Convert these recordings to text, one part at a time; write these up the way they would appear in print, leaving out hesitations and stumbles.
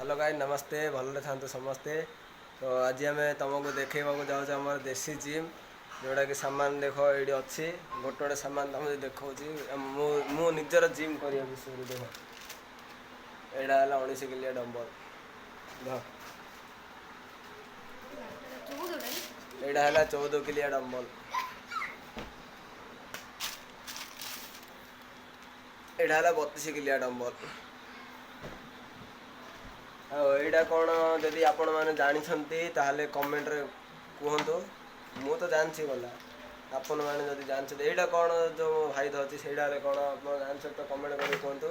Hello guys नमस्ते भले था समस्ते। तो आज आम तुमको देखा जाऊँ आम देसी जिम जोटा कि सामान देख ये अच्छी गोटे गोटे सामान तुम देखा मु निजर जिम करने विषय देख यहाँ है 19 किलिया डंबल यहाँ है 14 किलिया डंबल यहाँ है 32 किलिया डंबल। आईटा कौन जदि आपण मैंने जानते ताहले कमेंट रे कहतु मु तो जानसी गला आपण मैंने जदि जानते यहाँ कौन जो भाई धरती से कौन आप जानते तो कमेंट कर कहतु।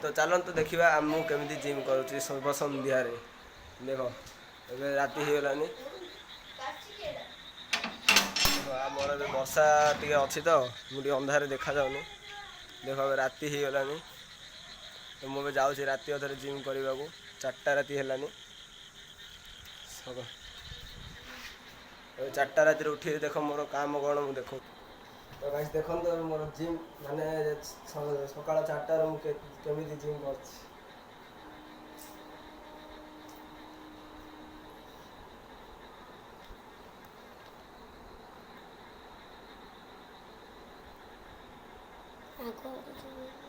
तो चलतु देखा आम केमी जिम करुँच शुभ सन्ध्या देख ए राति हो गलानी मोर बर्षा टी अच्छी तो मुझे अंधारे देखा जाऊनी देख राति हो गलानी। तो मुझे जाऊँगी राति अधरे जिम करने को 4टा राति है 4टा राति उठी देख मोर काम कौन मुझे देख। तो गाइस देखो मोर जिम माने सकाल 4टार मुझे जिम कर आगो